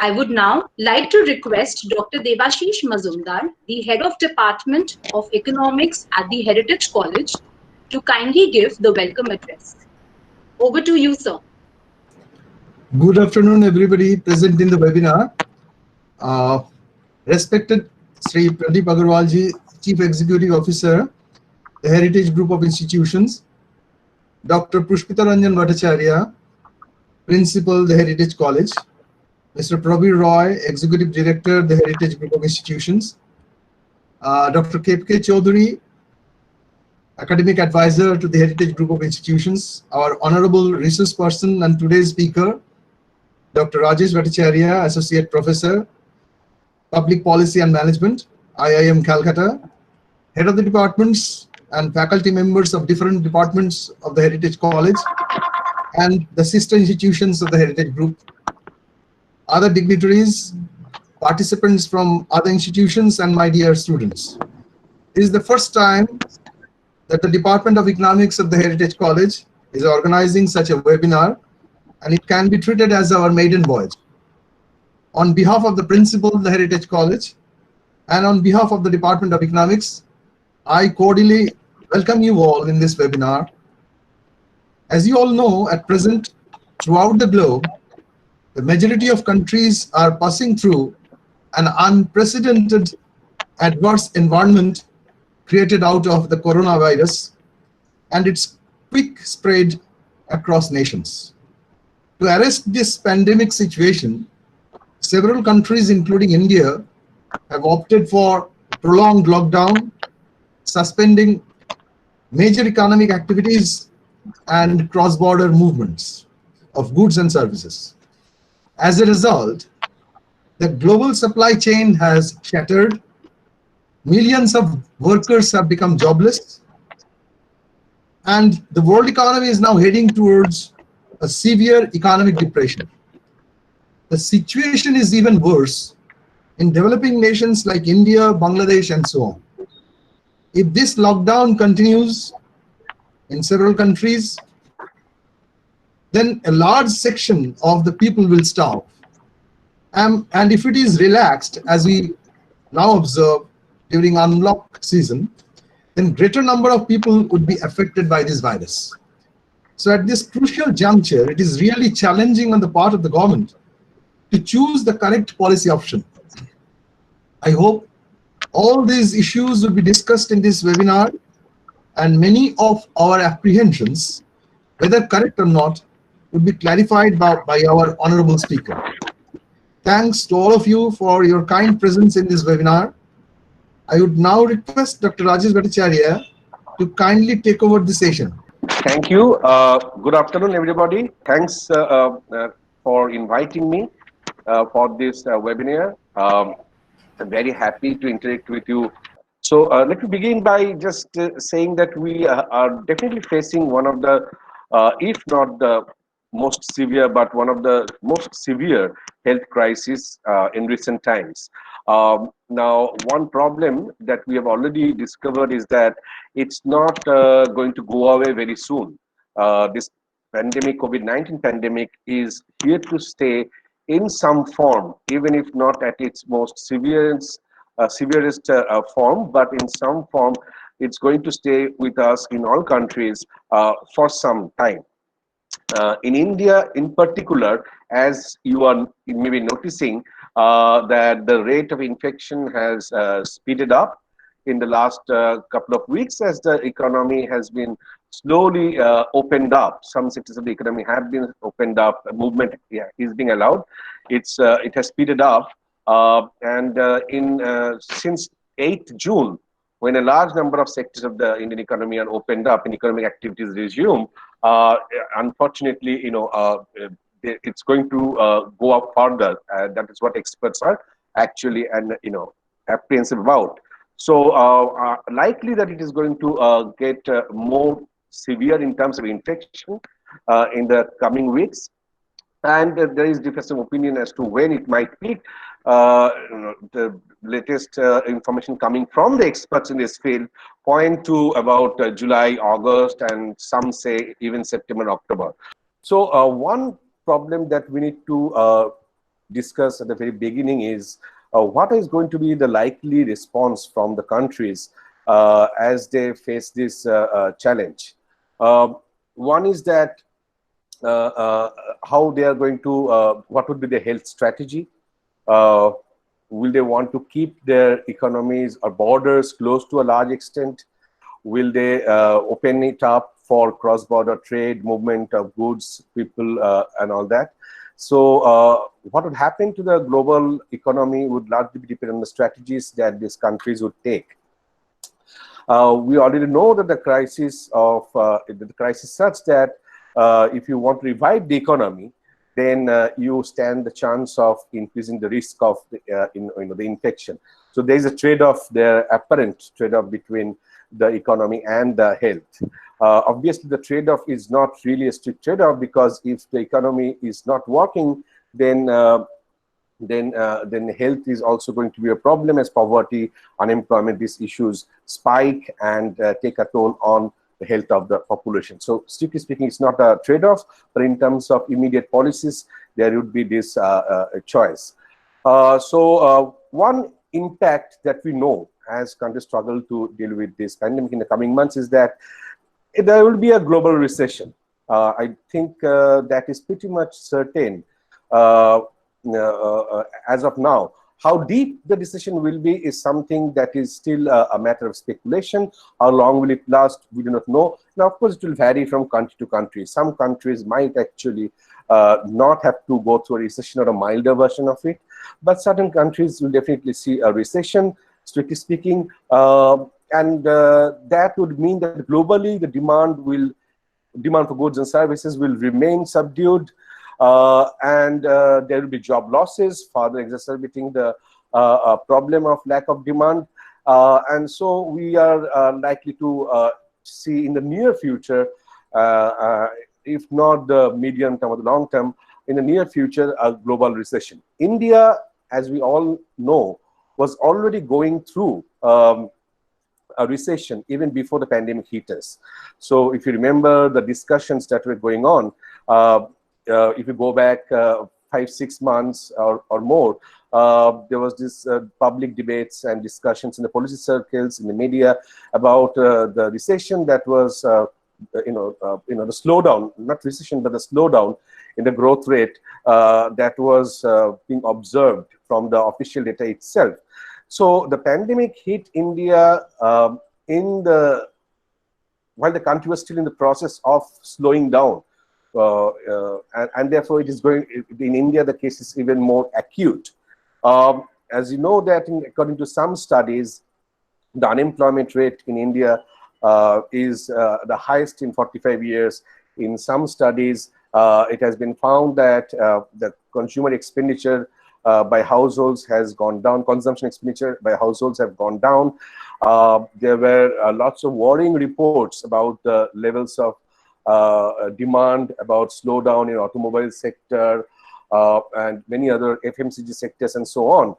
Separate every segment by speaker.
Speaker 1: I would now like to request Dr. Devashish Mazumdar, the Head of Department of Economics at the Heritage College, to kindly give the welcome address. Over to you, sir.
Speaker 2: Good afternoon, everybody present in the webinar. Respected Sri Pradeep Agarwalji, Chief Executive Officer, the Heritage Group of Institutions, Dr. Pushpita Ranjan Bhattacharya, Principal, the Heritage College, Mr. Prabir Roy, Executive Director, the Heritage Group of Institutions, Dr. K.P.K. Chaudhary, Academic Advisor to the Heritage Group of Institutions, our Honorable Resource Person and today's speaker, Dr. Rajesh Bhattacharya, Associate Professor, Public Policy and Management, IIM Calcutta, Head of the Departments and faculty members of different departments of the Heritage College, and the sister institutions of the Heritage Group, other dignitaries, participants from other institutions, and my dear students. This is the first time that the Department of Economics of the Heritage College is organizing such a webinar, and it can be treated as our maiden voyage. On behalf of the principal of the Heritage College and on behalf of the Department of Economics, I cordially welcome you all in this webinar. As you all know, at present, throughout the globe, the majority of countries are passing through an unprecedented adverse environment created out of the coronavirus and its quick spread across nations. To arrest this pandemic situation, several countries, including India, have opted for prolonged lockdown, suspending major economic activities and cross-border movements of goods and services. As a result, the global supply chain has shattered, millions of workers have become jobless, and the world economy is now heading towards a severe economic depression. The situation is even worse in developing nations like India, Bangladesh, and so on. If this lockdown continues in several countries, then a large section of the people will starve. And if it is relaxed, as we now observe during unlock season, then greater number of people would be affected by this virus. So at this crucial juncture, it is really challenging on the part of the government to choose the correct policy option. I hope all these issues will be discussed in this webinar, and many of our apprehensions, whether correct or not, will be clarified by our honorable speaker. Thanks to all of you for your kind presence in this webinar. I would now request Dr. Rajesh Bhattacharya to kindly take over the session.
Speaker 3: Thank you. Good afternoon, everybody. Thanks for inviting me for this webinar. I'm very happy to interact with you. So let me begin by just saying that we are definitely facing one of the, if not the most severe, but one of the most severe health crises in recent times. Now, one problem that we have already discovered is that it's not going to go away very soon. This pandemic, COVID-19 pandemic, is here to stay in some form, even if not at its most severest form, but in some form, it's going to stay with us in all countries for some time. In India, in particular, as you are maybe noticing, that the rate of infection has speeded up in the last couple of weeks as the economy has been slowly opened up. Some sectors of the economy have been opened up. Movement is being allowed. It has speeded up, since 8th June, when a large number of sectors of the Indian economy are opened up and economic activities resume, unfortunately, it's going to go up further. That is what experts are actually apprehensive about. So likely that it is going to get more severe in terms of infection in the coming weeks. and there is difference of opinion as to when it might peak. The latest information coming from the experts in this field point to about July, August, and some say even September, October. So one problem that we need to discuss at the very beginning is what is going to be the likely response from the countries as they face this challenge. One is that how they are going to, what would be the health strategy? Will they want to keep their economies or borders closed to a large extent? Will they open it up for cross-border trade, movement of goods, people, and all that? So what would happen to the global economy would largely depend on the strategies that these countries would take. We already know that the crisis of the crisis such that if you want to revive the economy, then you stand the chance of increasing the risk of the infection. So there is a trade-off there, apparent trade-off between the economy and the health. Obviously, the trade-off is not really a strict trade-off, because if the economy is not working, then health is also going to be a problem, as poverty, unemployment, these issues spike and take a toll on the health of the population. So strictly speaking, it's not a trade-off, but in terms of immediate policies, there would be this choice. One impact that we know as countries struggle to deal with this pandemic in the coming months is that there will be a global recession. I think that is pretty much certain as of now. How deep the recession will be is something that is still a matter of speculation. How long will it last? We do not know. Now, of course, it will vary from country to country. Some countries might actually not have to go through a recession or a milder version of it, but certain countries will definitely see a recession, strictly speaking. And that would mean that globally the demand for goods and services will remain subdued. And there will be job losses, further exacerbating the problem of lack of demand. And so we are likely to see in the near future, if not the medium term or the long term, in the near future, a global recession. India, as we all know, was already going through a recession even before the pandemic hit us. So if you remember the discussions that were going on, if you go back 5-6 months or more, there was this public debates and discussions in the policy circles, in the media, about the recession that was, the slowdown, not recession, but the slowdown in the growth rate that was being observed from the official data itself. So the pandemic hit India while the country was still in the process of slowing down. And therefore, it is going, in India, the case is even more acute. As you know that according to some studies, the unemployment rate in India is the highest in 45 years. In some studies, it has been found that the consumer expenditure by households has gone down, consumption expenditure by households have gone down. There were lots of worrying reports about the levels of demand, about slowdown in automobile sector and many other FMCG sectors and so on.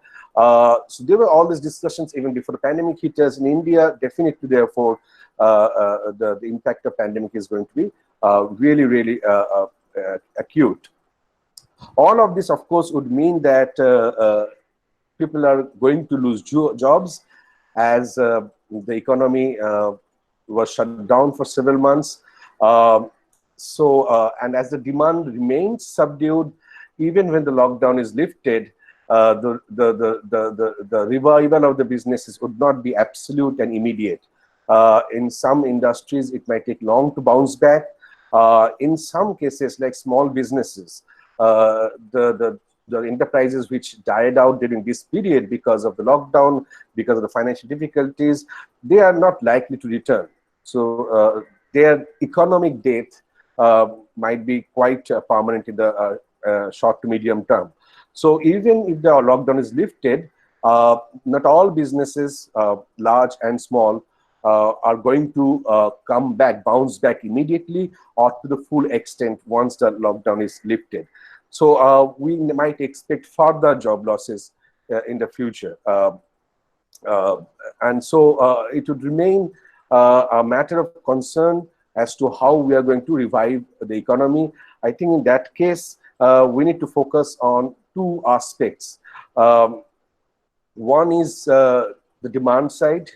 Speaker 3: So there were all these discussions even before the pandemic hit us in India. Definitely, therefore, the impact of pandemic is going to be really, really acute. All of this, of course, would mean that people are going to lose jobs as the economy was shut down for several months. And as the demand remains subdued, even when the lockdown is lifted, the revival of the businesses would not be absolute and immediate. In some industries, it might take long to bounce back. In some cases, like small businesses, the enterprises which died out during this period because of the lockdown, because of the financial difficulties, they are not likely to return. So their economic death might be quite permanent in the short to medium term. So even if the lockdown is lifted, not all businesses, large and small, are going to bounce back immediately or to the full extent once the lockdown is lifted. So we might expect further job losses in the future. And so it would remain a matter of concern as to how we are going to revive the economy. I think in that case, we need to focus on two aspects. One is the demand side,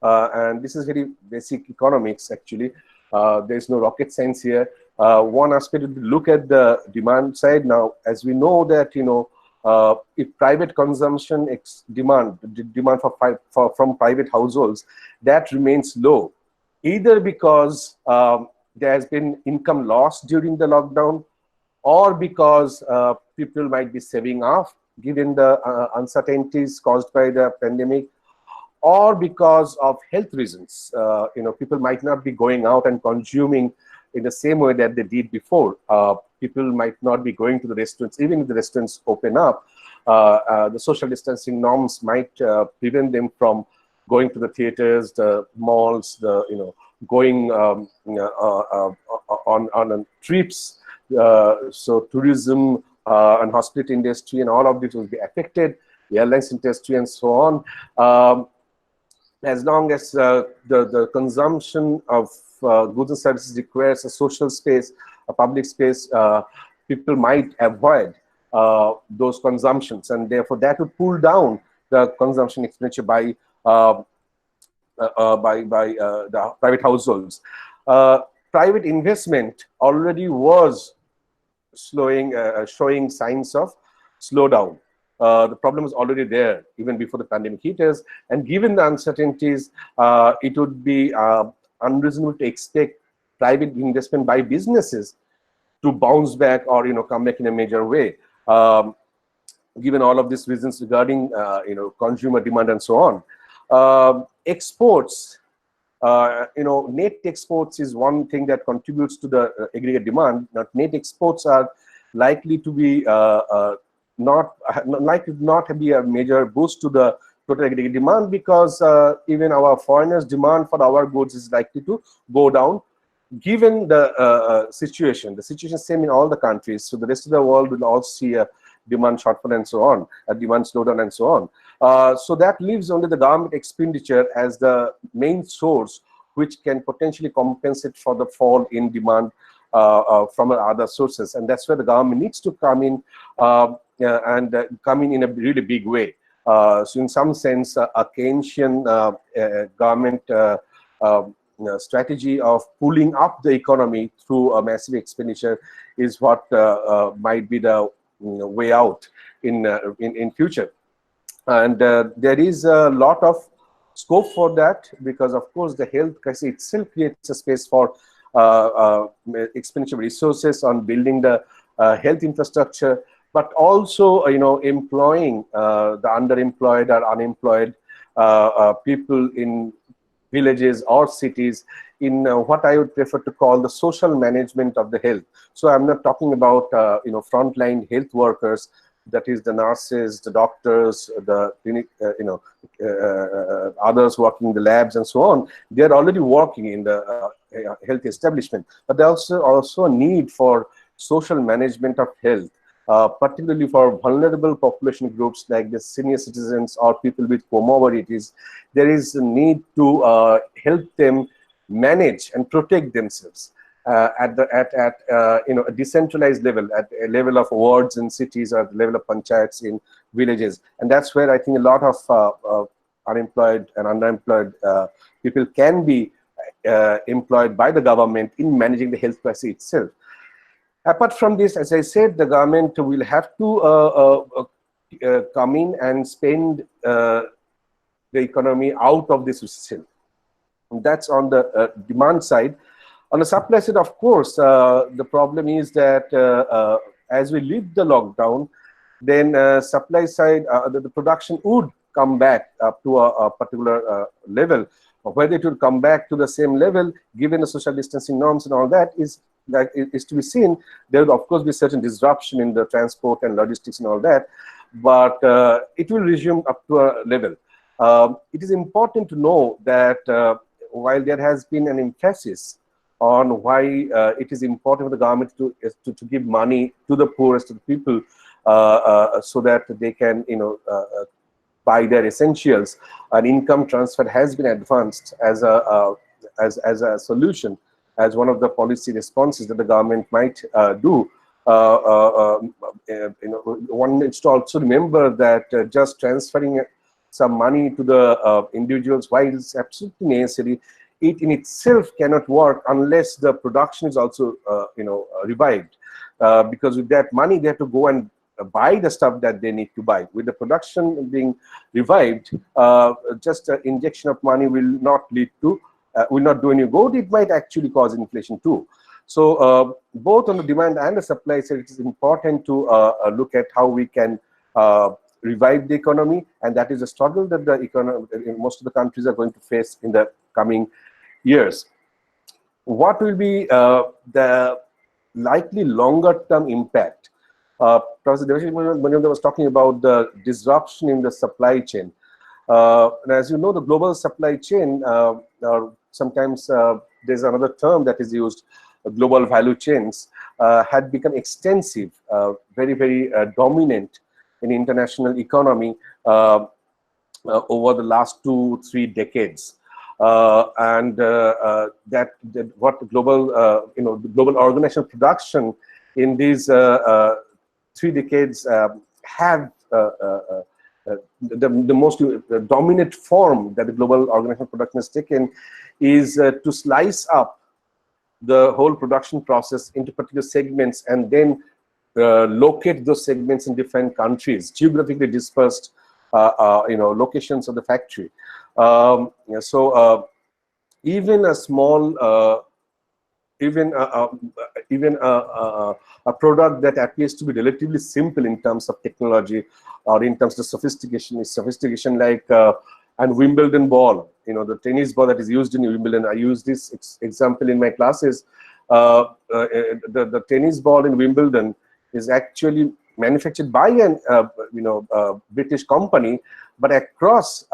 Speaker 3: and this is very basic economics actually. There's no rocket science here. One aspect is to look at the demand side. Now, as we know that, if private consumption demand from private households, that remains low, either because there has been income loss during the lockdown, or because people might be saving off given the uncertainties caused by the pandemic, or because of health reasons. People might not be going out and consuming in the same way that they did before. People might not be going to the restaurants, even if the restaurants open up. The social distancing norms might prevent them from going to the theaters, the malls, going on trips. So tourism and hospitality industry and all of this will be affected, the airlines industry and so on. As long as the consumption of goods and services requires a social space, a public space, people might avoid those consumptions, and therefore that would pull down the consumption expenditure by the private households. Private investment already was showing signs of slowdown. The problem is already there even before the pandemic hit us, and given the uncertainties, it would be unreasonable to expect private investment by businesses to bounce back or come back in a major way, given all of these reasons regarding consumer demand and so on. Exports, net exports is one thing that contributes to the aggregate demand. Now, net exports are likely to be not be a major boost to the total aggregate demand, because even our foreigners' demand for our goods is likely to go down, given the situation. The situation is same in all the countries, so the rest of the world will also see a demand shortfall and so on, a demand slowdown and so on. So that leaves only the government expenditure as the main source, which can potentially compensate for the fall in demand from other sources, and that's where the government needs to come in and come in a really big way. So in some sense, a Keynesian government strategy of pulling up the economy through a massive expenditure is what might be the way out in future. And there is a lot of scope for that, because of course the health crisis itself creates a space for expenditure resources on building the health infrastructure, but also employing the underemployed or unemployed people in villages or cities in what I would prefer to call the social management of the health. So I'm not talking about frontline health workers, that is the nurses, the doctors, the clinic, others working in the labs and so on. They're already working in the health establishment, but there's also a need for social management of health, particularly for vulnerable population groups like the senior citizens or people with comorbidities. There is a need to help them manage and protect themselves at a decentralized level, at a level of wards in cities or at the level of panchayats in villages. And that's where I think a lot of unemployed and underemployed people can be employed by the government in managing the health crisis itself. Apart from this, as I said, the government will have to come in and spend the economy out of this recession. And that's on the demand side. On the supply side, of course, the problem is that as we leave the lockdown, then supply side, the production would come back up to a particular level. Whether it will come back to the same level, given the social distancing norms and all that, is to be seen. There will, of course, be certain disruption in the transport and logistics and all that, but it will resume up to a level. It is important to know that while there has been an emphasis on why it is important for the government to give money to the poorest of the people so that they can, buy their essentials. An income transfer has been advanced as a solution, as one of the policy responses that the government might do. One needs to also remember that just transferring some money to the individuals, while it's absolutely necessary, it in itself cannot work unless the production is also revived, because with that money they have to go and buy the stuff that they need to buy. With the production being revived, just an injection of money will not lead to will not do any good. It might actually cause inflation too. So both on the demand and the supply side, it is important to look at how we can revive the economy, and that is a struggle that the economy in most of the countries are going to face in the coming years. What will be the likely longer-term impact? Professor Debashish Mazumdar was talking about the disruption in the supply chain. And as you know, the global supply chain, sometimes there's another term that is used, global value chains, had become extensive, very, very dominant in international economy over the last 2-3 decades. And that what the global, the global organizational production in these 3 decades have the most dominant form that the global organizational production has taken is to slice up the whole production process into particular segments and then locate those segments in different countries, geographically dispersed, locations of the factory. So even a small, even a product that appears to be relatively simple in terms of technology or in terms of sophistication, like and Wimbledon ball, the tennis ball that is used in Wimbledon. I use this example in my classes. The tennis ball in Wimbledon is actually manufactured by an British company, but across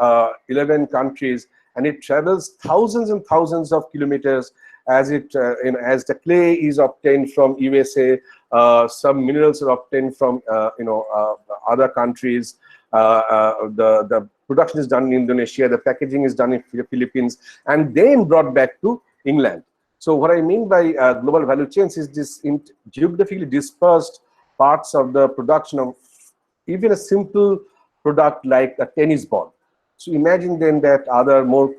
Speaker 3: 11 countries, and it travels thousands and thousands of kilometers as it as the clay is obtained from USA, some minerals are obtained from other countries. The production is done in Indonesia, the packaging is done in the Philippines, and then brought back to England. So what I mean by global value chains is this geographically dispersed parts of the production of even a simple product like a tennis ball. So imagine then that other more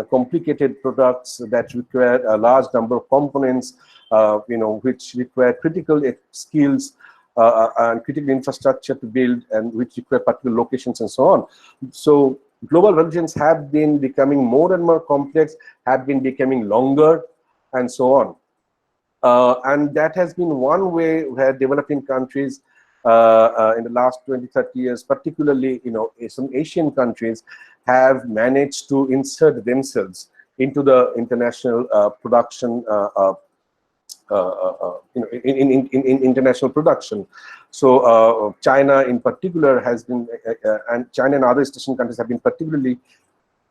Speaker 3: complicated products that require a large number of components, which require critical skills and critical infrastructure to build, and which require particular locations and so on. So global value chains have been becoming more and more complex, have been becoming longer, and so on. And that has been one way where developing countries in the last 20-30 years, particularly some Asian countries, have managed to insert themselves into the international production, in international production. So China in particular has been, and China and other East Asian countries have been particularly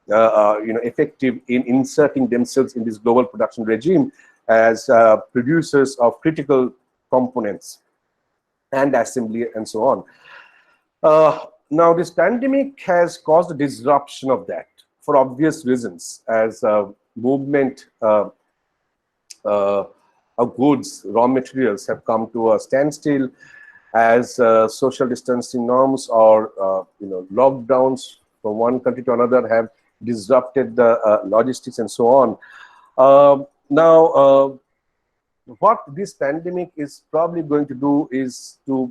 Speaker 3: effective in inserting themselves in this global production regime as producers of critical components and assembly and so on. Now, this pandemic has caused a disruption of that for obvious reasons, as movement of goods, raw materials have come to a standstill, as social distancing norms or lockdowns from one country to another have disrupted the logistics and so on. Now, what this pandemic is probably going to do is to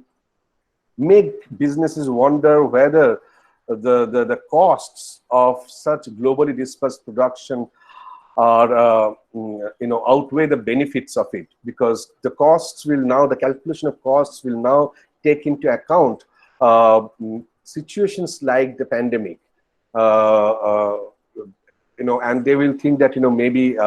Speaker 3: make businesses wonder whether the costs of such globally dispersed production are outweigh the benefits of it, because the costs will now, the calculation of costs will now take into account situations like the pandemic, and they will think that maybe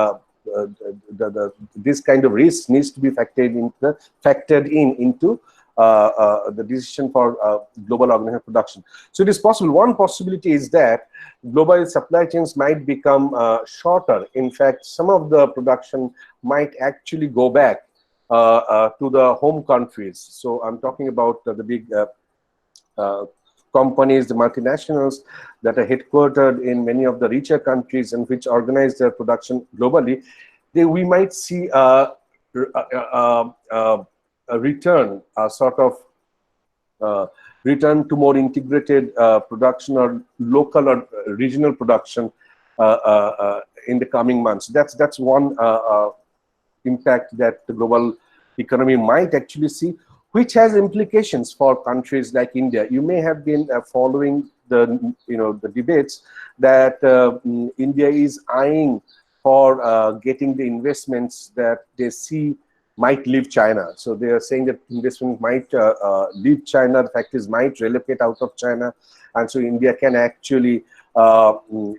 Speaker 3: this kind of risk needs to be factored in into the decision for global organization production. So it is possible. One possibility is that global supply chains might become shorter. In fact, some of the production might actually go back to the home countries. So I'm talking about the big companies, the multinationals that are headquartered in many of the richer countries and which organize their production globally. We might see a return, a sort of return to more integrated production or local or regional production in the coming months. That's one impact that the global economy might actually see, which has implications for countries like India. You may have been following the debates that India is eyeing for getting the investments that they see might leave China. So they are saying that investment might leave China, the factories might relocate out of China, and so India can actually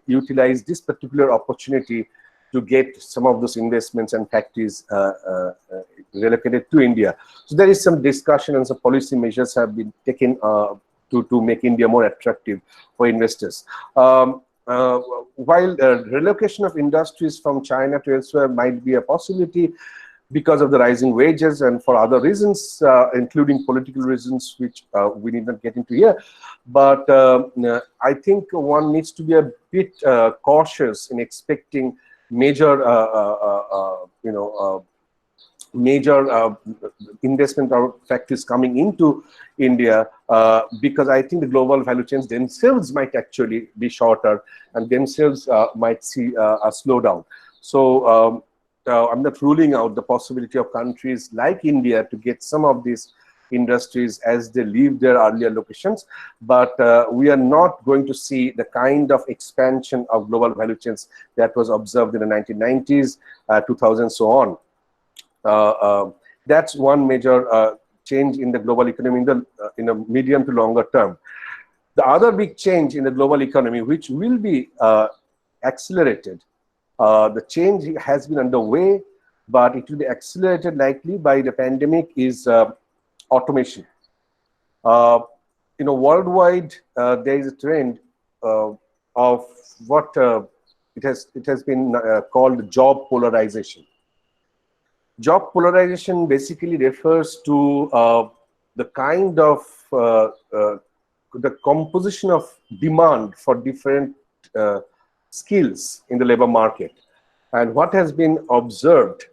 Speaker 3: utilize this particular opportunity to get some of those investments and factories relocated to India. So there is some discussion and some policy measures have been taken to make India more attractive for investors. While relocation of industries from China to elsewhere might be a possibility because of the rising wages and for other reasons, including political reasons, which we need not get into here. But I think one needs to be a bit cautious in expecting major, major investment or factories coming into India, because I think the global value chains themselves might actually be shorter and themselves might see a slowdown. So I'm not ruling out the possibility of countries like India to get some of these industries as they leave their earlier locations, but we are not going to see the kind of expansion of global value chains that was observed in the 1990s, 2000, so on. That's one major change in the global economy in a medium to longer term. The other big change in the global economy, which will be accelerated, the change has been underway, but it will be accelerated likely by the pandemic, is automation. Worldwide, there is a trend of what it has been called job polarization. Job polarization basically refers to the kind of the composition of demand for different skills in the labor market. And what has been observed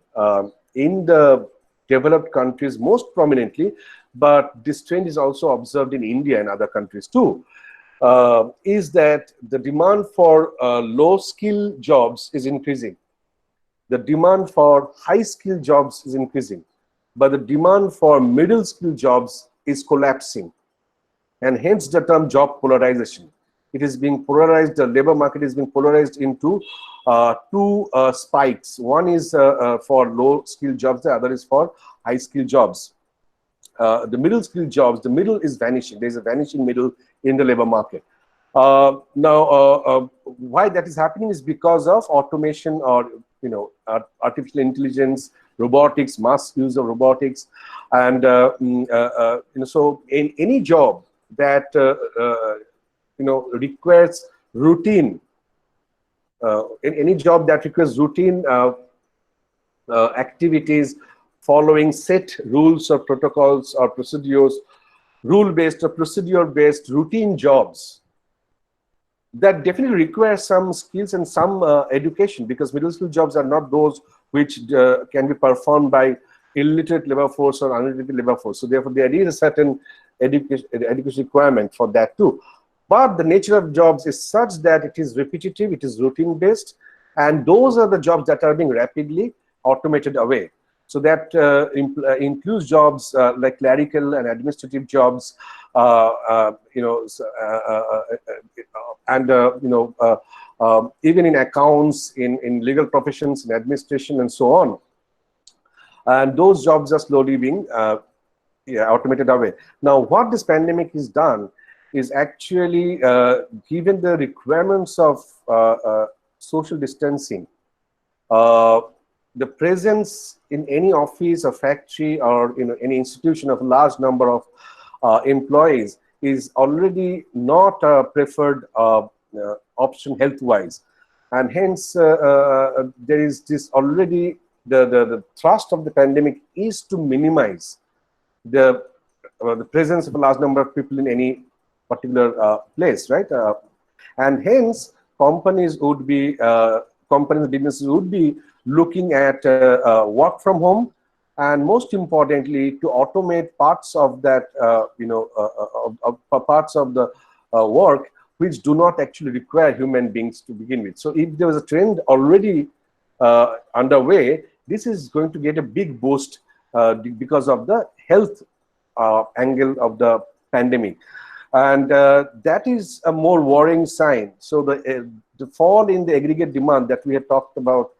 Speaker 3: in the developed countries most prominently, but this trend is also observed in India and other countries too, is that the demand for low-skill jobs is increasing. The demand for high-skill jobs is increasing, but the demand for middle-skill jobs is collapsing. And hence the term job polarization. It is being polarized, the labor market is being polarized into two spikes. One is for low-skill jobs, the other is for high-skill jobs. The middle-skill jobs, the middle is vanishing. There is a vanishing middle in the labor market. Now, why that is happening is because of automation or artificial intelligence, robotics, mass use of robotics, and so in any job that requires routine, in any job that requires routine activities following set rules or protocols or procedures, rule-based or procedure-based routine jobs, that definitely requires some skills and some education, because middle skill jobs are not those which can be performed by illiterate labor force or uneducated labor force. So therefore, there is a certain education requirement for that too. But the nature of jobs is such that it is repetitive, it is routine based, and those are the jobs that are being rapidly automated away. So that includes jobs like clerical and administrative jobs, and even in accounts, in legal professions, in administration, and so on. And those jobs are slowly being automated away. Now, what this pandemic has done is actually given the requirements of social distancing, the presence in any office or factory or any institution of a large number of employees is already not a preferred option health-wise, and hence there is this already the thrust of the pandemic is to minimize the presence of a large number of people in any particular place, right? And hence companies would be businesses would be looking at work from home, and most importantly to automate parts of that parts of the work which do not actually require human beings to begin with. So if there was a trend already underway, this is going to get a big boost because of the health angle of the pandemic, and that is a more worrying sign. So the fall in the aggregate demand that we had talked about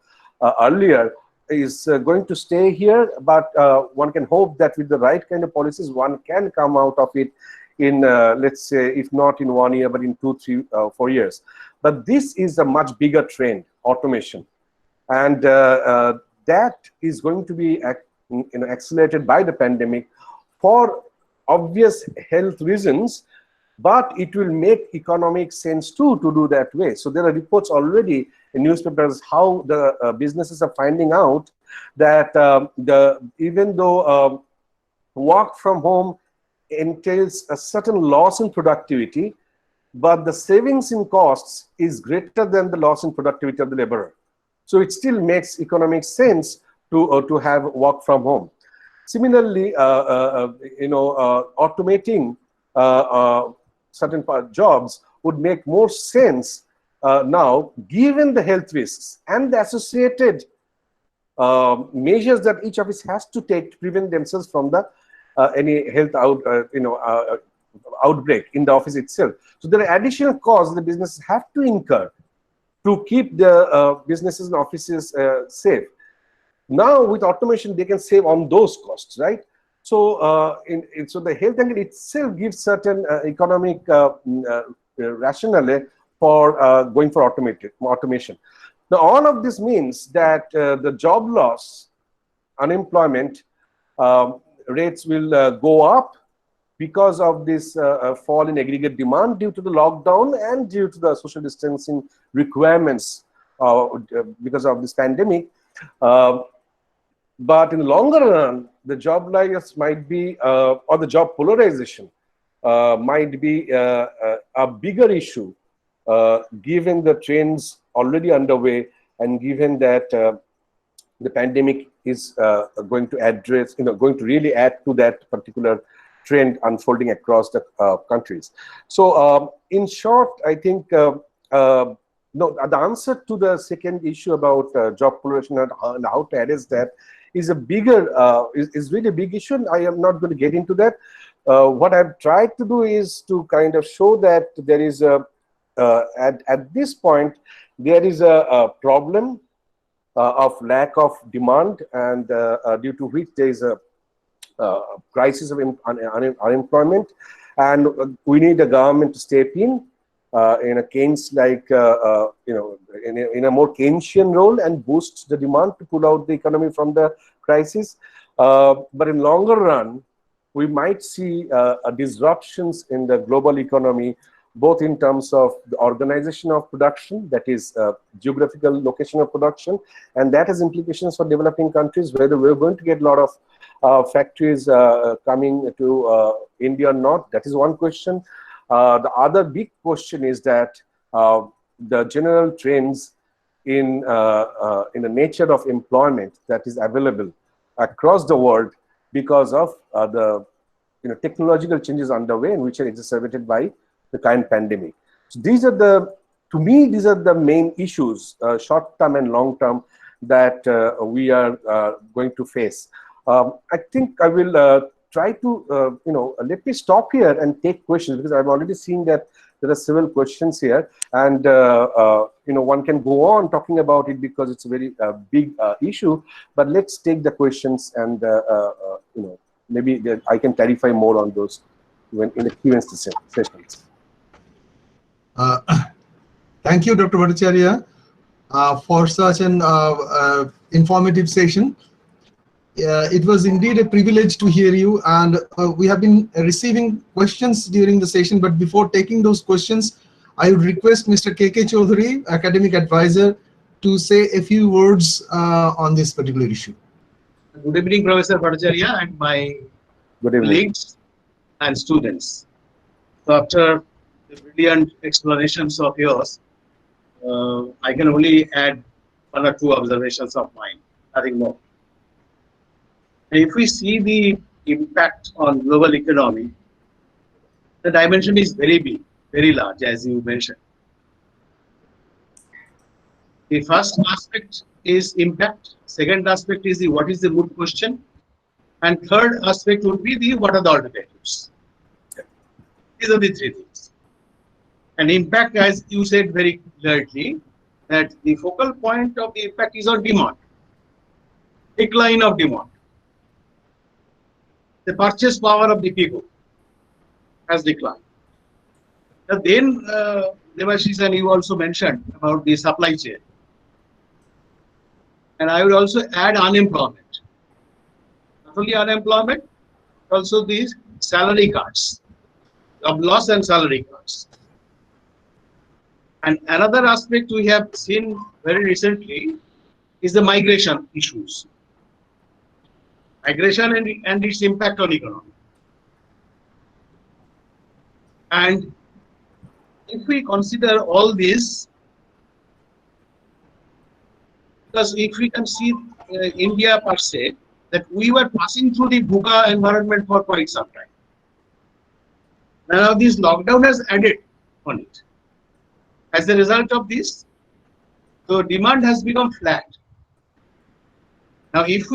Speaker 3: earlier is going to stay here, but one can hope that with the right kind of policies, one can come out of it in, let's say, if not in 1 year, but in 2, 3, 4 years. But this is a much bigger trend, automation, and that is going to be accelerated by the pandemic for obvious health reasons, but it will make economic sense too to do that way. So there are reports already in newspapers how the businesses are finding out that even though work from home entails a certain loss in productivity, but the savings in costs is greater than the loss in productivity of the laborer. So it still makes economic sense to have work from home. Similarly, automating certain jobs would make more sense now, given the health risks and the associated measures that each office has to take to prevent themselves from the any health outbreak in the office itself. So there are additional costs the businesses have to incur to keep the businesses and offices safe. Now with automation, they can save on those costs, right? So, so the health angle itself gives certain economic rationale for going for automation. Now, all of this means that the job loss, unemployment rates will go up because of this fall in aggregate demand due to the lockdown and due to the social distancing requirements because of this pandemic. But in the longer run, the job loss might be, or the job polarization might be a bigger issue, given the trends already underway, and given that the pandemic is going to address, going to really add to that particular trend unfolding across the countries. So, in short, I think no, the answer to the second issue about job polarization and how to address that is a bigger, is really a big issue. And I am not going to get into that. What I've tried to do is to kind of show that there is a, at this point, there is a problem of lack of demand, and due to which there is a crisis of unemployment, and we need the government to step in a Keynes-like, in a more Keynesian role and boost the demand to pull out the economy from the crisis. But in longer run, we might see disruptions in the global economy, both in terms of the organization of production, that is geographical location of production, and that has implications for developing countries, whether we're going to get a lot of factories coming to India or not. That is one question. The other big question is that the general trends in the nature of employment that is available across the world because of the technological changes underway, and which are exacerbated by the current pandemic. So these are the, to me, these are the main issues, short term and long term, that we are going to face. I think I will try to, let me stop here and take questions, because I've already seen that there are several questions here, and one can go on talking about it because it's a very big issue. But let's take the questions, and maybe I can clarify more on those when in the Q&A sessions.
Speaker 2: Thank you, Dr. Bhattacharya. for such an informative session. It was indeed a privilege to hear you, and we have been receiving questions during the session, but before taking those questions, I would request Mr. K.K. Chaudhary, Academic Advisor, to say a few words on this particular issue.
Speaker 4: Good evening, Professor Bhattacharya and my colleagues and students. So after the brilliant explanations of yours, I can only add one or two observations of mine, nothing more. If we see the impact on global economy, the dimension is very big, very large, as you mentioned. The first aspect is impact. Second aspect is the what is the mood question. And third aspect would be the what are the alternatives. These are the three things. And impact, as you said very clearly, that the focal point of the impact is on demand. Decline of demand. The purchase power of the people has declined. Now then, Debashish, and you also mentioned about the supply chain. And I would also add unemployment. Not only unemployment, also these salary cuts, job loss and salary cuts. And another aspect we have seen very recently is the migration issues. Migration and its impact on economy. And if we consider all this, because if we can see India per se, that we were passing through the VUCA environment for quite some time. Now this lockdown has added on it. As a result of this, so demand has become flat. Now if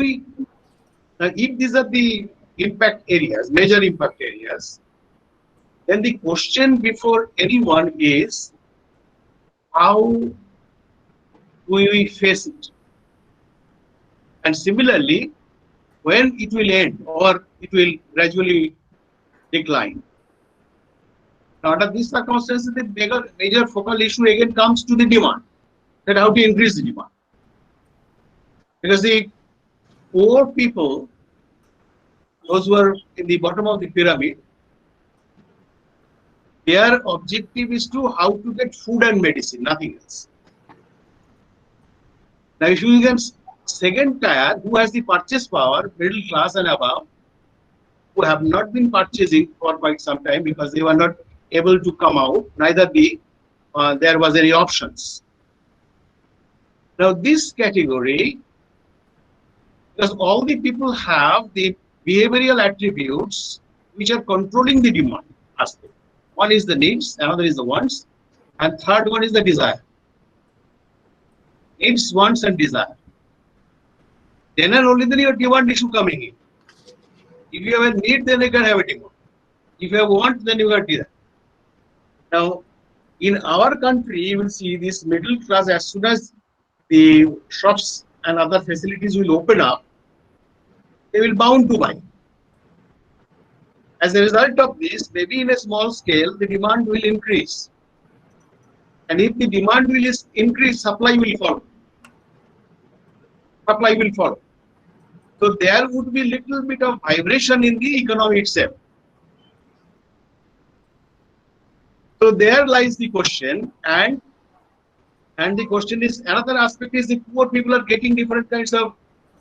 Speaker 4: these are the impact areas, major impact areas, then the question before anyone is how we face it. And similarly, when it will end or it will gradually decline. Now, under these circumstances, the major focal issue again comes to the demand, that how to increase the demand. Because the poor people, those who are in the bottom of the pyramid, their objective is to how to get food and medicine, nothing else. Now, if you get second tier, who has the purchase power, middle class and above, who have not been purchasing for quite some time because they were not able to come out, neither there was any options. Now, this category, because all the people have the behavioral attributes which are controlling the demand aspect. One is the needs, another is the wants, and third one is the desire. Needs, wants, and desire. Then and only then your demand issue coming in. If you have a need, then you can have a demand. If you have want, then you got desire. Now, in our country, you will see this middle class, as soon as the shops and other facilities will open up, they will bound to buy. As a result of this, maybe in a small scale, the demand will increase. And if the demand will increase, supply will follow. Supply will follow. So there would be little bit of vibration in the economy itself. So there lies the question, and the question is, another aspect is the poor people are getting different kinds of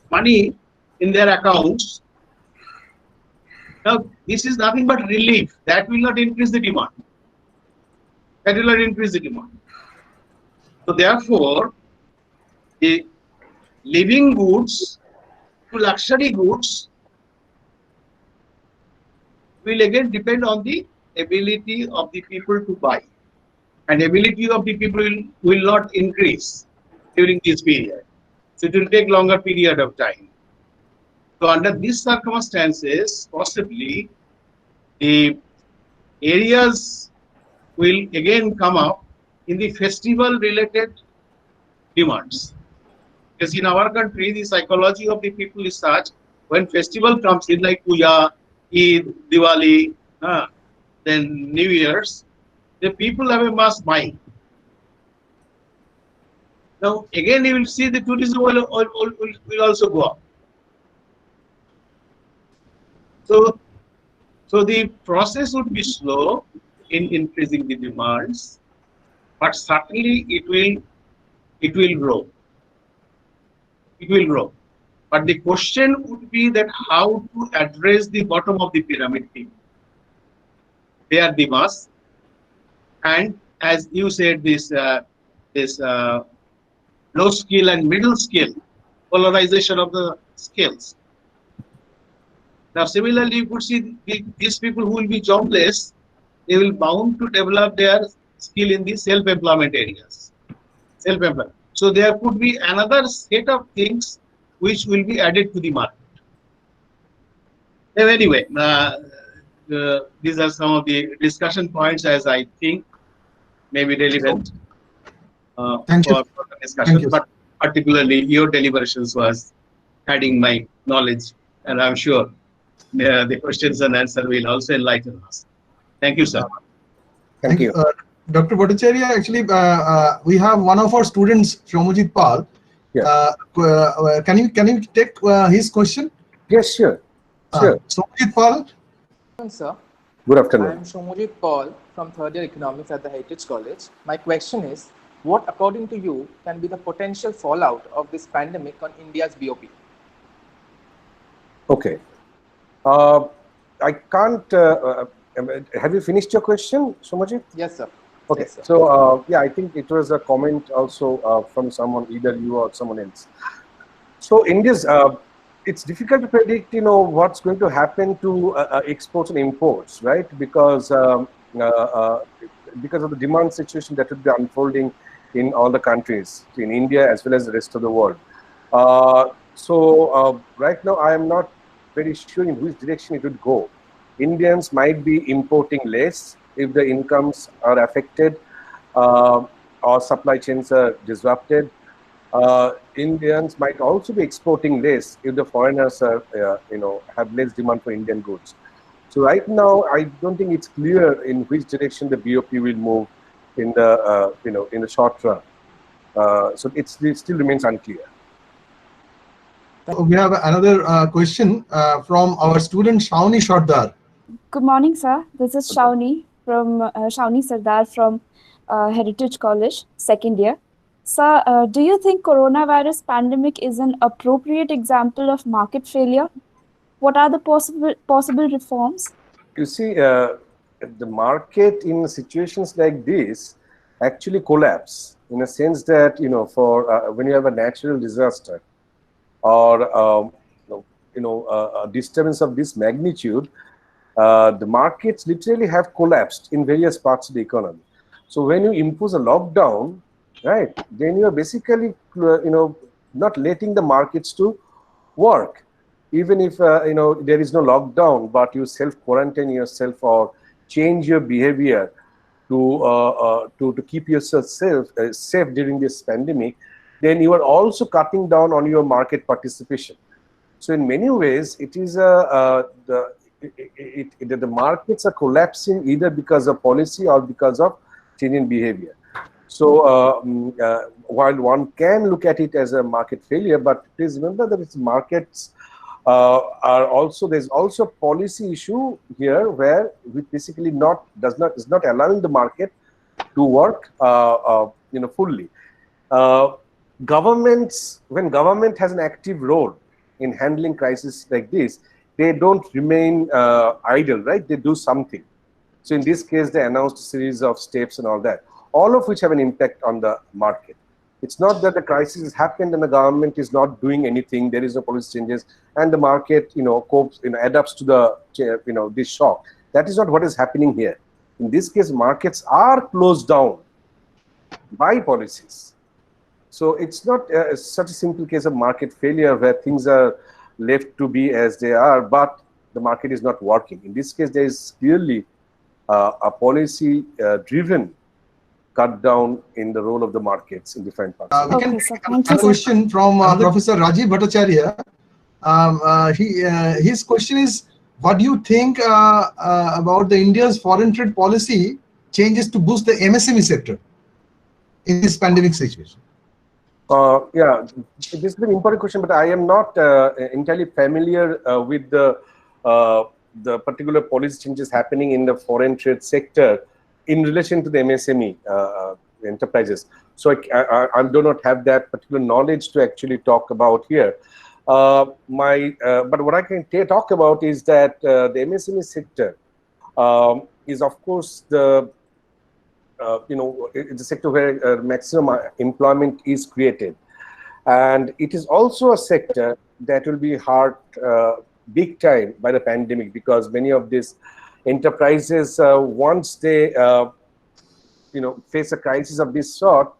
Speaker 4: money in their accounts. Now, this is nothing but relief. That will not increase the demand. That will not increase the demand. So therefore, the living goods to luxury goods will again depend on the ability of the people to buy. And ability of the people will not increase during this period. So it will take longer period of time. So under these circumstances, possibly the areas will again come up in the festival related demands. Because in our country, the psychology of the people is such, when festival comes in like Puja, Eid, Diwali, then New Year's, the people have a mass buying. Now again you will see the tourism will also go up. So the process would be slow in increasing the demands, but certainly it will grow. It will grow. But the question would be that how to address the bottom of the pyramid people. They are the mass, and as you said, this low skill and middle skill polarization of the skills. Now, similarly, you could see these people who will be jobless, they will bound to develop their skill in the self-employment areas. Self-employment. So there could be another set of things which will be added to the market. Anyway, these are some of the discussion points as I think may be relevant for the discussion. But particularly your deliberations was adding my knowledge, and I'm sure the questions and answer will also enlighten us. Thank you, sir.
Speaker 3: Thank you.
Speaker 2: Dr. Bhattacharya, actually, we have one of our students, Shomujit Pal.
Speaker 3: Yeah.
Speaker 2: Can you take his question?
Speaker 3: Yes, sure. Sure.
Speaker 2: Shomujit Pal.
Speaker 5: Sir.
Speaker 3: Good afternoon.
Speaker 5: I am Shomujit Paul from third year economics at the Heritage College. My question is, what according to you can be the potential fallout of this pandemic on India's BOP?
Speaker 3: Okay. I can't. Have you finished your question, Shomujit?
Speaker 5: Yes, sir.
Speaker 3: Okay.
Speaker 5: Yes, sir.
Speaker 3: So yeah, I think it was a comment also from someone, either you or someone else. So India's, it's difficult to predict, what's going to happen to exports and imports, right? Because of the demand situation that would be unfolding in all the countries, in India as well as the rest of the world. So right now, I am not very sure in which direction it would go. Indians might be importing less if the incomes are affected or supply chains are disrupted. Indians might also be exporting less if the foreigners are, have less demand for Indian goods. So right now, I don't think it's clear in which direction the BOP will move in the, in the short run. So it still remains unclear.
Speaker 2: We have another question from our student Shawnee Sardar.
Speaker 6: Good morning, sir. This is Shawnee from Shawnee Sardar from Heritage College, second year. Sir, do you think coronavirus pandemic is an appropriate example of market failure? What are the possible reforms?
Speaker 3: You see, the market in situations like this actually collapse in a sense that, for when you have a natural disaster or a disturbance of this magnitude, the markets literally have collapsed in various parts of the economy. So when you impose a lockdown, right, then you are basically, not letting the markets to work. Even if, there is no lockdown, but you self-quarantine yourself or change your behavior to keep yourself safe during this pandemic, then you are also cutting down on your market participation. So in many ways, it is the markets are collapsing either because of policy or because of changing behavior. So while one can look at it as a market failure, but please remember that its markets there's also a policy issue here where we basically is not allowing the market to work fully. When government has an active role in handling crises like this, they don't remain idle, right? They do something. So in this case, they announced a series of steps and all that, all of which have an impact on the market. It's not that the crisis has happened and the government is not doing anything. There is no policy changes, and the market, copes, adapts to the, this shock. That is not what is happening here. In this case, markets are closed down by policies. So it's not such a simple case of market failure where things are left to be as they are, but the market is not working. In this case, there is clearly a policy driven cut down in the role of the markets in different parts.
Speaker 2: We can take a question from Professor Rajiv Bhattacharya. His question is, what do you think about the India's foreign trade policy changes to boost the MSME sector in this pandemic situation?
Speaker 3: Yeah, this is an important question, but I am not entirely familiar with the particular policy changes happening in the foreign trade sector in relation to the MSME enterprises. So I do not have that particular knowledge to actually talk about here. But what I can talk about is that the MSME sector is, of course, the it's a sector where maximum employment is created, and it is also a sector that will be hurt big time by the pandemic, because many of these enterprises, once they face a crisis of this sort,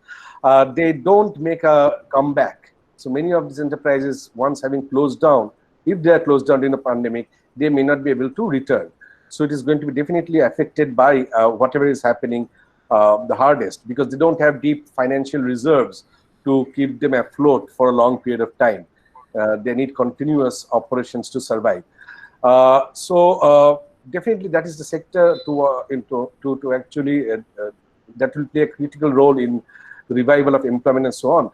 Speaker 3: they don't make a comeback. So many of these enterprises, once having closed down, if they are closed down during the pandemic, they may not be able to return. So it is going to be definitely affected by whatever is happening the hardest, because they don't have deep financial reserves to keep them afloat for a long period of time. They need continuous operations to survive. So definitely that is the sector to actually that will play a critical role in the revival of employment and so on.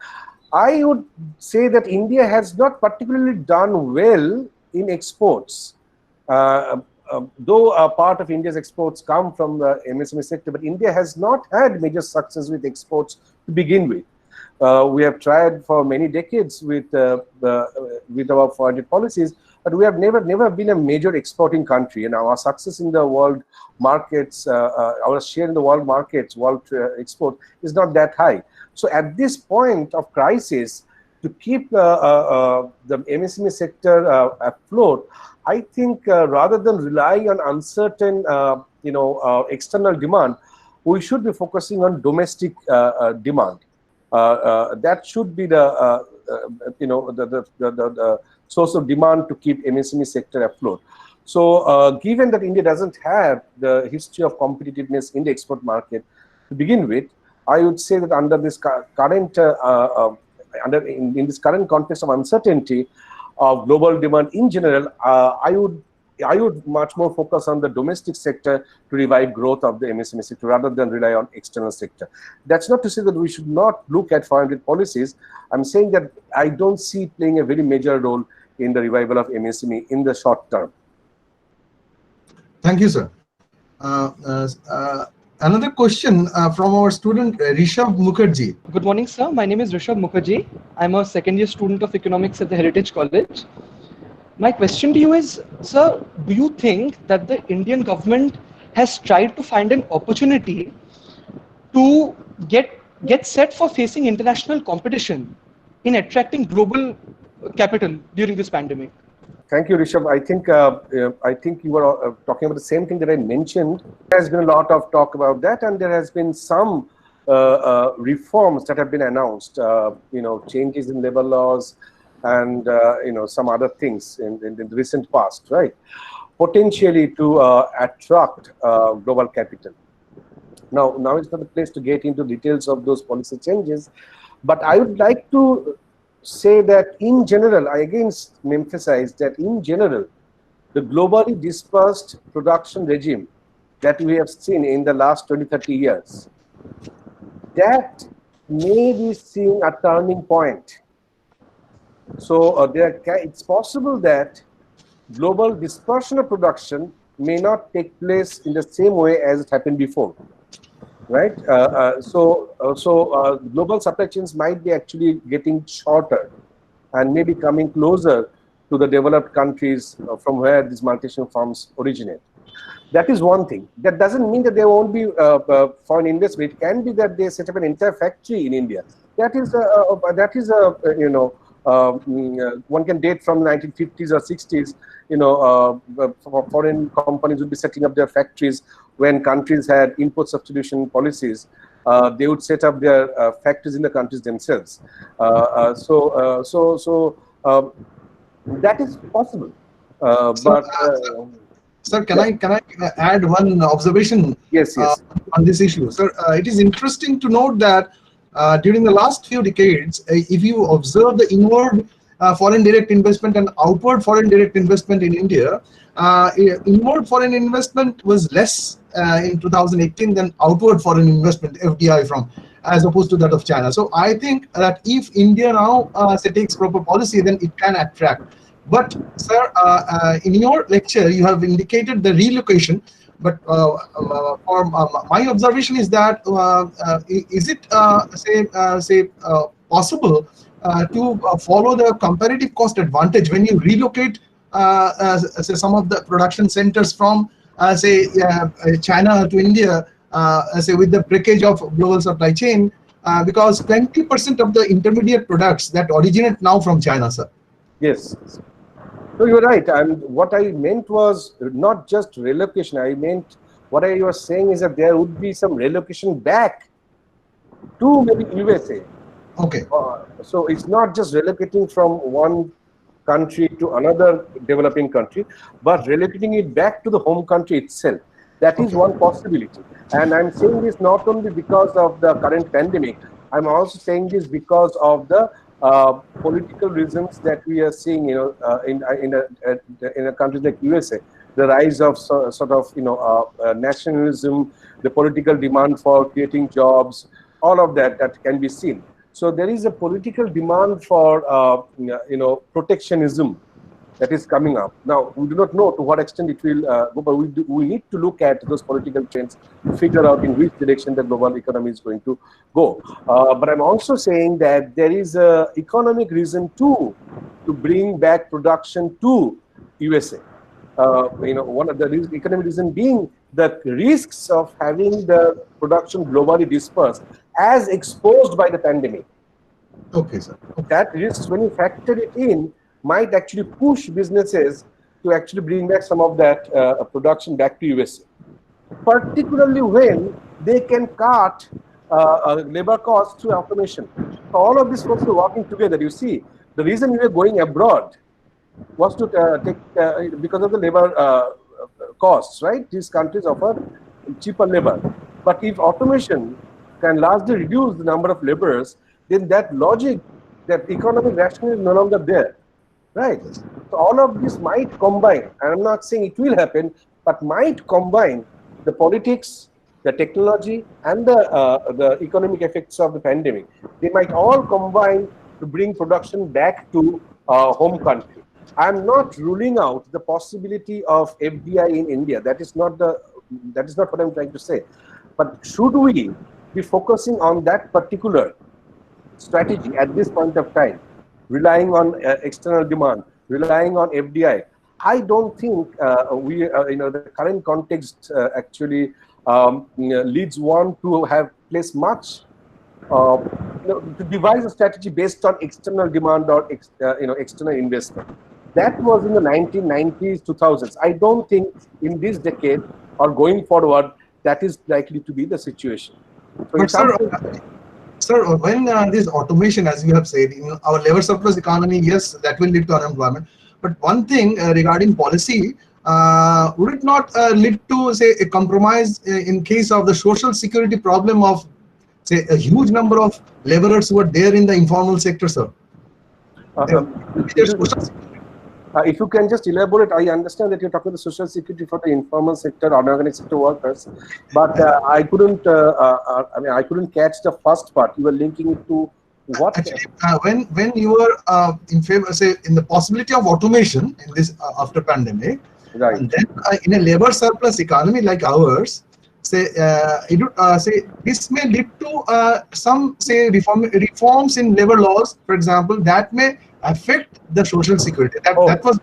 Speaker 3: I would say that India has not particularly done well in exports. Though a part of India's exports come from the MSME sector, but India has not had major success with exports to begin with. We have tried for many decades with our foreign policies, but we have never been a major exporting country, and our success in the world markets, our share in the world markets, world export is not that high. So at this point of crisis, to keep the MSME sector afloat, I think rather than relying on uncertain, external demand, we should be focusing on domestic demand. That should be the source of demand to keep MSME sector afloat. So, given that India doesn't have the history of competitiveness in the export market to begin with, I would say that under this current in this current context of uncertainty of global demand in general, I would much more focus on the domestic sector to revive growth of the MSME sector rather than rely on external sector. That's not to say that we should not look at foreign trade policies. I'm saying that I don't see it playing a very major role in the revival of MSME in the short term.
Speaker 2: Thank you, sir. Another question from our student Rishabh Mukherjee.
Speaker 7: Good morning, sir. My name is Rishabh Mukherjee. I'm a second-year student of economics at the Heritage College. My question to you is, sir, do you think that the Indian government has tried to find an opportunity to get set for facing international competition in attracting global capital during this pandemic?
Speaker 3: Thank you, Rishabh. I think you were talking about the same thing that I mentioned. There has been a lot of talk about that, and there has been some reforms that have been announced. Changes in labor laws, and some other things in the recent past, right? Potentially to attract global capital. Now is not the place to get into details of those policy changes, but I would like to say that in general, I again emphasize that in general, the globally dispersed production regime that we have seen in the last 20-30 years, that may be seeing a turning point. So it's possible that global dispersion of production may not take place in the same way as it happened before. Right, so global supply chains might be actually getting shorter and maybe coming closer to the developed countries from where these multinational firms originate. That is one thing. That doesn't mean that there won't be foreign investment. It can be that they set up an entire factory in India. That is one can date from the 1950s or 60s. Foreign companies would be setting up their factories when countries had import substitution policies. They would set up their factories in the countries themselves. So that is possible.
Speaker 2: Sir, can I add one observation?
Speaker 3: Yes.
Speaker 2: On this issue, sir? It is interesting to note that during the last few decades, if you observe the inward foreign direct investment and outward foreign direct investment in India, inward foreign investment was less in 2018 than outward foreign investment, FDI, from as opposed to that of China. So I think that if India now say takes proper policy, then it can attract. But sir, in your lecture, you have indicated the relocation. But for my observation is that is it possible to follow the comparative cost advantage when you relocate say some of the production centers from say China to India, say with the breakage of global supply chain, because 20% of the intermediate products that originate now from China, sir.
Speaker 3: Yes. No, you're right. And what I meant was not just relocation. I meant what I was saying is that there would be some relocation back to maybe USA.
Speaker 2: Okay.
Speaker 3: So it's not just relocating from one country to another developing country, but relocating it back to the home country itself. That is one possibility. And I'm saying this not only because of the current pandemic, I'm also saying this because of the political reasons that we are seeing, in a country like USA, the rise of sort of nationalism, the political demand for creating jobs, all of that can be seen. So there is a political demand for protectionism that is coming up. Now, we do not know to what extent it will go, but we need to look at those political trends to figure out in which direction the global economy is going to go. But I'm also saying that there is an economic reason too to bring back production to USA. One of the economic reason being the risks of having the production globally dispersed as exposed by the pandemic.
Speaker 2: Okay, sir.
Speaker 3: That risks, when you factor it in, might actually push businesses to actually bring back some of that production back to USA, particularly when they can cut labor costs through automation. So all of these folks are working together. You see, the reason we were going abroad was to take because of the labor costs, right? These countries offer cheaper labor. But if automation can largely reduce the number of laborers, then that logic, that economic rationale is no longer there. Right. So all of this might combine, and I'm not saying it will happen, but might combine the politics, the technology, and the economic effects of the pandemic. They might all combine to bring production back to home country. I'm not ruling out the possibility of FDI in India. That is not what I'm trying to say. But should we be focusing on that particular strategy at this point of time, relying on external demand, relying on FDI? I don't think the current context actually leads one to have placed much to devise a strategy based on external demand or external investment. That was in the 1990s, 2000s. I don't think in this decade or going forward that is likely to be the situation. So
Speaker 2: but sir, when this automation, as you have said, in our labor surplus economy, yes, that will lead to unemployment. But one thing regarding policy, would it not lead to, say, a compromise in case of the social security problem of, say, a huge number of laborers who are there in the informal sector, sir?
Speaker 3: If you can just elaborate, I understand that you're talking about the social security for the informal sector, unorganized sector workers, but I couldn't. I couldn't catch the first part. You were linking it to what?
Speaker 2: Actually, when you were in favor, say, in the possibility of automation in this after pandemic,
Speaker 3: right?
Speaker 2: And then in a labor surplus economy like ours, say, this may lead to some, say, reforms in labor laws, for example, that may affect the social security. That was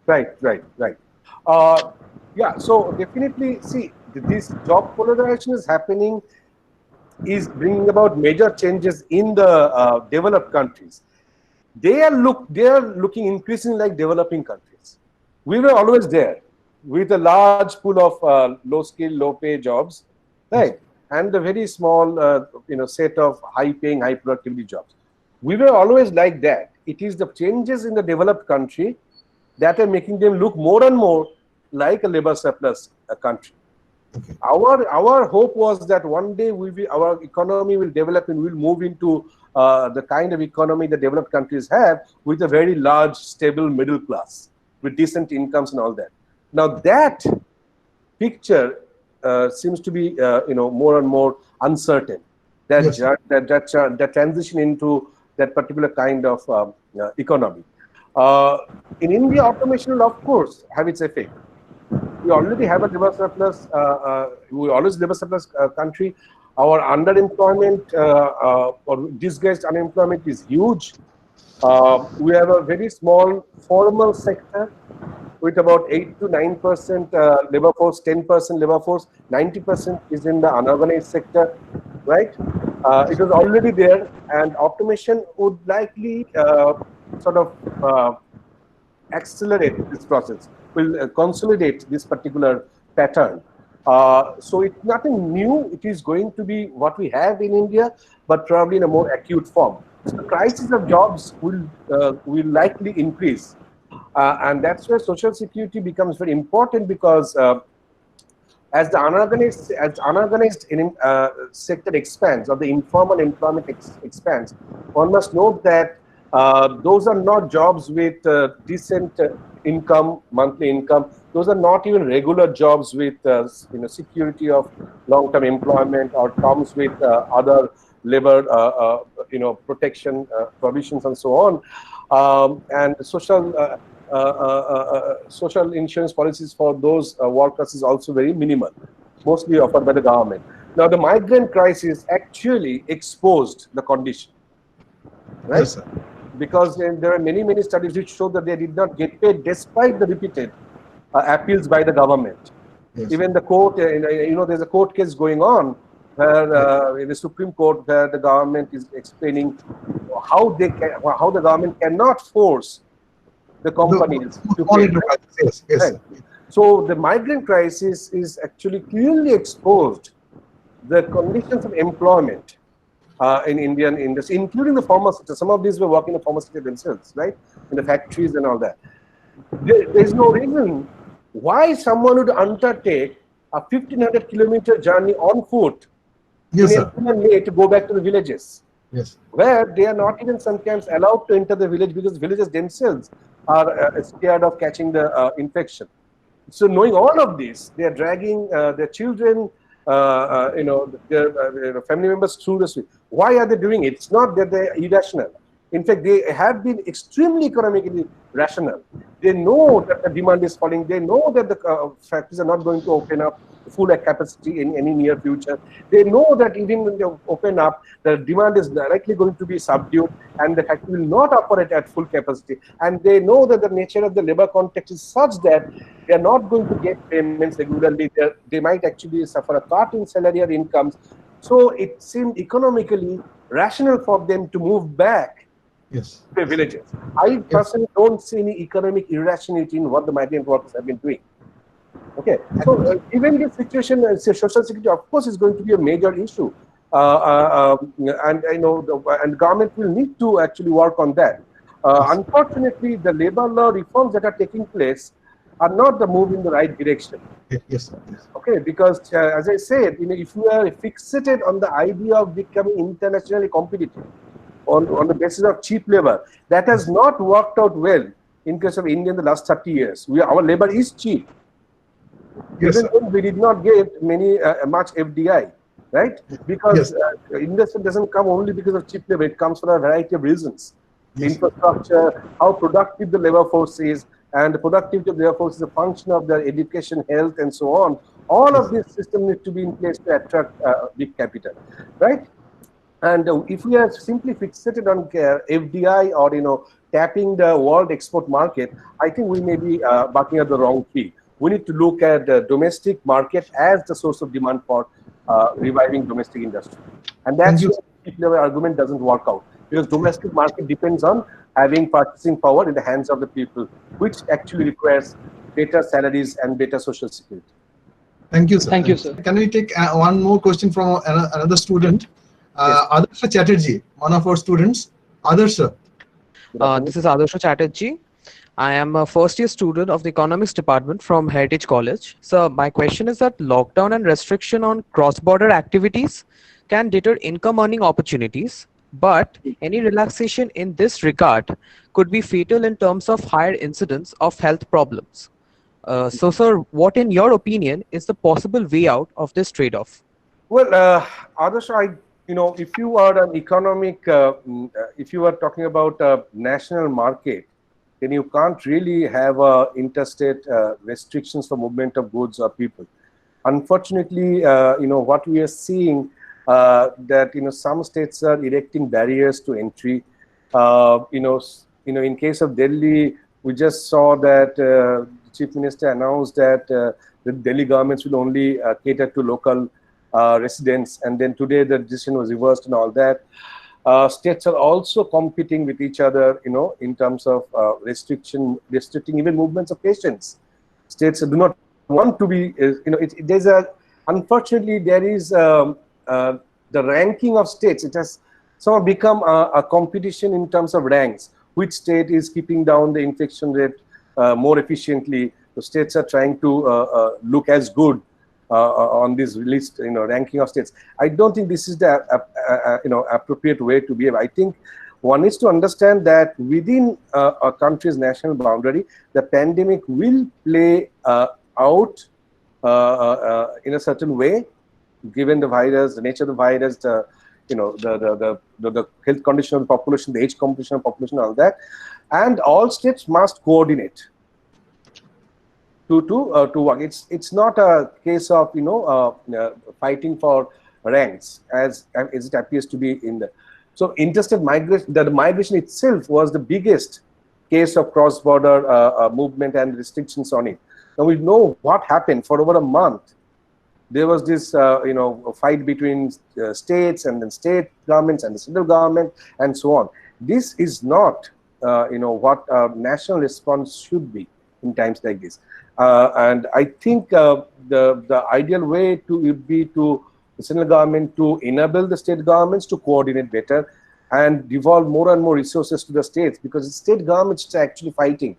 Speaker 3: right. Yeah. So definitely, see, this job polarization is happening, is bringing about major changes in the developed countries. They are looking increasingly like developing countries. We were always there with a large pool of low skill, low pay jobs, right? And a very small, set of high paying, high productivity jobs. We were always like that. It is the changes in the developed country that are making them look more and more like a labor surplus country.
Speaker 2: Okay.
Speaker 3: Our hope was that one day our economy will develop and we'll move into the kind of economy the developed countries have, with a very large, stable middle class with decent incomes and all that. Now that picture seems to be more and more uncertain. that
Speaker 2: Yes.
Speaker 3: that transition into that particular kind of economy. In India, automation will of course have its effect. We already have a labor surplus. We always labor surplus country. Our underemployment or disguised unemployment is huge. We have a very small formal sector with about 8 to 9% labor force, 10% labor force, 90% is in the unorganized sector, right? It was already there, and automation would likely sort of accelerate this process, will consolidate this particular pattern. So it's nothing new. It is going to be what we have in India, but probably in a more acute form. So the crisis of jobs will likely increase. And that's where social security becomes very important, because as the unorganized sector expands, or the informal employment expands, one must note that those are not jobs with decent income, monthly income. Those are not even regular jobs with security of long-term employment, or comes with other labor protection provisions and so on, and social insurance policies for those workers is also very minimal, mostly offered by the government. Now, the migrant crisis actually exposed the condition, right?
Speaker 2: Yes, sir.
Speaker 3: Because there are many studies which show that they did not get paid despite the repeated appeals by the government.
Speaker 2: Yes.
Speaker 3: Even the court, there's a court case going on where in the Supreme Court, where the government is explaining how the government cannot force the companies to pay.
Speaker 2: Yes, yes.
Speaker 3: Right. So the migrant crisis is actually clearly exposed the conditions of employment in Indian industry, including the formal sector. Some of these were working in the formal sector themselves, right? In the factories and all that. There is no reason why someone would undertake a 1,500-kilometer journey on foot
Speaker 2: Yes,
Speaker 3: in
Speaker 2: sir.
Speaker 3: April and May to go back to the villages,
Speaker 2: Yes.
Speaker 3: where they are not even sometimes allowed to enter the village because villagers themselves are scared of catching the infection. So knowing all of this, they are dragging their children, their family members through the street. Why are they doing it? It's not that they're irrational. In fact, they have been extremely economically rational. They know that the demand is falling. They know that the factories are not going to open up full capacity in any near future. They know that even when they open up, the demand is directly going to be subdued, and the factory will not operate at full capacity. And they know that the nature of the labor context is such that they are not going to get payments regularly. They might actually suffer a cut in salary or incomes. So it seemed economically rational for them to move back
Speaker 2: Yes.
Speaker 3: to the villages. I personally don't see any economic irrationality in what the migrant workers have been doing. Okay, so even this situation, social security, of course, is going to be a major issue, and and government will need to actually work on that. Unfortunately, the labor law reforms that are taking place are not the move in the right direction.
Speaker 2: Yes. Yes.
Speaker 3: Okay, because as I said, if you are fixated on the idea of becoming internationally competitive on the basis of cheap labor, that has not worked out well in case of India in the last 30 years. Our labor is cheap.
Speaker 2: Yes,
Speaker 3: Even though we did not get much FDI, right? Because industry doesn't come only because of cheap labor. It comes for a variety of reasons.
Speaker 2: Yes.
Speaker 3: Infrastructure, how productive the labor force is, and the productivity of the labor force is a function of their education, health, and so on. All of these systems need to be in place to attract big capital, right? And if we are simply fixated on FDI or tapping the world export market, I think we may be barking at the wrong tree. We need to look at the domestic market as the source of demand for reviving domestic industry. And that's where the cheap labor argument doesn't work out, because domestic market depends on having purchasing power in the hands of the people, which actually requires better salaries and better social security.
Speaker 2: Thank you, sir.
Speaker 7: Thank you, sir.
Speaker 2: Can we take one more question from another student? Adarsha Chatterjee, one of our students. Adarsha.
Speaker 8: This is Adarsha Chatterjee. I am a first year student of the economics department from Heritage College. So my question is that lockdown and restriction on cross-border activities can deter income earning opportunities, but any relaxation in this regard could be fatal in terms of higher incidence of health problems. So sir, what in your opinion is the possible way out of this trade-off?
Speaker 3: Well, Adarsha, if you are an economic, if you are talking about a national market, then you can't really have interstate restrictions for movement of goods or people. Unfortunately, what we are seeing that some states are erecting barriers to entry. In case of Delhi, we just saw that the Chief Minister announced that the Delhi governments will only cater to local residents, and then today the decision was reversed and all that. States are also competing with each other, in terms of restricting even movements of patients. States do not want to be, unfortunately, there is the ranking of states. It has somehow become a competition in terms of ranks. Which state is keeping down the infection rate more efficiently? The states are trying to look as good on this list, ranking of states. I don't think this is the appropriate way to behave. I think one needs to understand that within a country's national boundary, the pandemic will play out in a certain way, given the virus, the nature of the virus, the health condition of the population, the age composition of the population, all that, and all states must coordinate to work. It's not a case of fighting for ranks as it appears to be in the. So interstate migration, the migration itself was the biggest case of cross-border movement and restrictions on it. Now we know what happened for over a month. There was this fight between states and then state governments and the central government and so on. This is not what a national response should be in times like this. And I think the ideal way would be to the central government to enable the state governments to coordinate better and devolve more and more resources to the states, because the state governments are actually fighting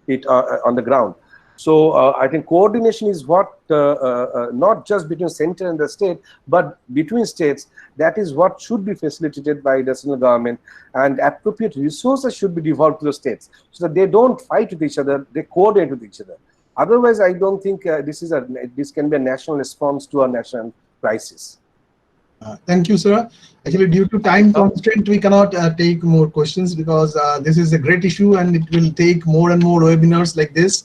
Speaker 3: it on the ground. So I think coordination is what, not just between center and the state, but between states. That is what should be facilitated by the central government, and appropriate resources should be devolved to the states so that they don't fight with each other, they coordinate with each other. Otherwise, I don't think this can be a national response to a national crisis.
Speaker 2: Thank you, sir. Actually, due to time constraint, we cannot take more questions, because this is a great issue and it will take more and more webinars like this.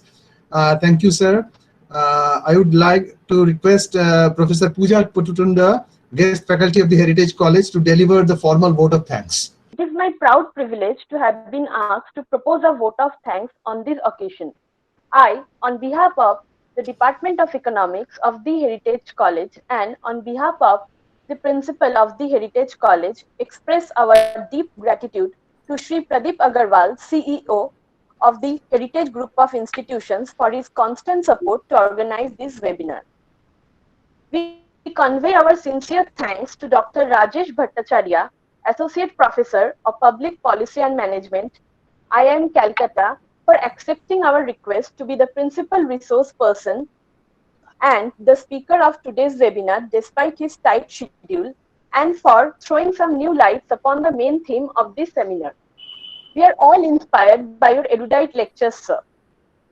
Speaker 2: Thank you, sir. I would like to request Professor Pooja Pututunda, guest faculty of the Heritage College, to deliver the formal vote of thanks.
Speaker 9: It is my proud privilege to have been asked to propose a vote of thanks on this occasion. I, on behalf of the Department of Economics of the Heritage College and on behalf of the Principal of the Heritage College, express our deep gratitude to Shri Pradeep Agarwal, CEO of the Heritage Group of Institutions, for his constant support to organize this webinar. We convey our sincere thanks to Dr. Rajesh Bhattacharya, Associate Professor of Public Policy and Management, IIM Calcutta, for accepting our request to be the principal resource person and the speaker of today's webinar despite his tight schedule, and for throwing some new lights upon the main theme of this seminar. We are all inspired by your erudite lectures, sir.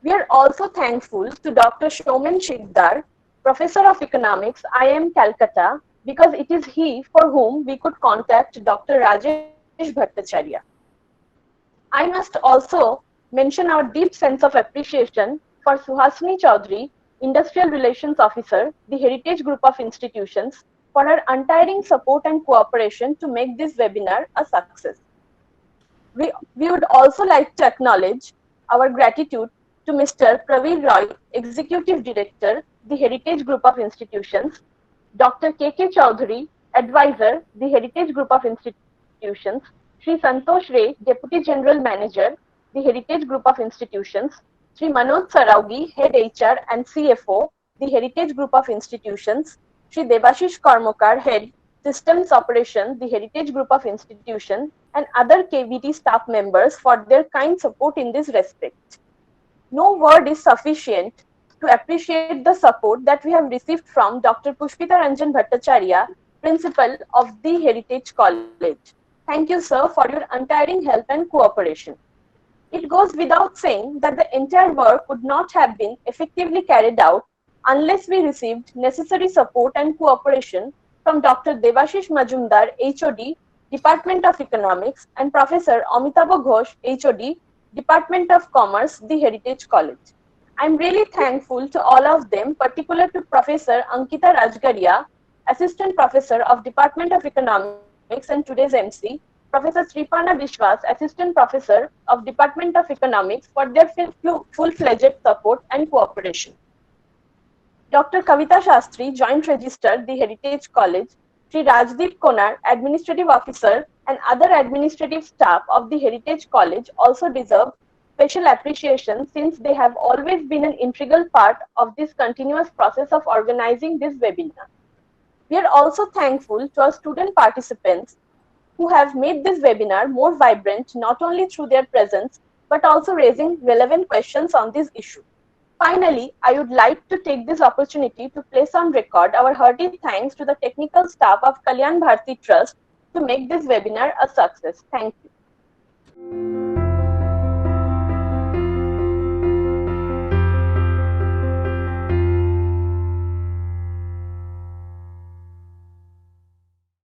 Speaker 9: We are also thankful to Dr. Shoman Shikdar, Professor of Economics, IIM Calcutta, because it is he for whom we could contact Dr. Rajesh Bhattacharya. I must also mention our deep sense of appreciation for Suhasini Chaudhary, Industrial Relations Officer, the Heritage Group of Institutions, for her untiring support and cooperation to make this webinar a success. We would also like to acknowledge our gratitude to Mr. Praveen Roy, Executive Director, the Heritage Group of Institutions, Dr. K.K. Chaudhary, Advisor, the Heritage Group of Institutions, Sri Santosh Ray, Deputy General Manager, the Heritage Group of Institutions, Sri Manoj Saraugi, Head HR and CFO, the Heritage Group of Institutions, Sri Debashish Karmokar, Head Systems Operation, the Heritage Group of Institutions, and other KVT staff members for their kind support in this respect. No word is sufficient to appreciate the support that we have received from Dr. Pushpita Ranjan Bhattacharya, Principal of the Heritage College. Thank you, sir, for your untiring help and cooperation. It goes without saying that the entire work would not have been effectively carried out unless we received necessary support and cooperation from Dr. Debashish Majumdar, HOD, Department of Economics, and Professor Amitabh Ghosh, HOD, Department of Commerce, the Heritage College. I'm really thankful to all of them, particularly to Professor Ankita Rajgaria, Assistant Professor of Department of Economics and today's MC, Professor Sriparna Vishwas, Assistant Professor of Department of Economics, for their full-fledged support and cooperation. Dr. Kavita Shastri, Joint Registrar, the Heritage College, Sri Rajdeep Konar, Administrative Officer, and other administrative staff of the Heritage College also deserve special appreciation since they have always been an integral part of this continuous process of organizing this webinar. We are also thankful to our student participants who have made this webinar more vibrant not only through their presence but also raising relevant questions on this issue. Finally, I would like to take this opportunity to place on record our hearty thanks to the technical staff of Kalyan Bharti Trust to make this webinar a success. Thank you.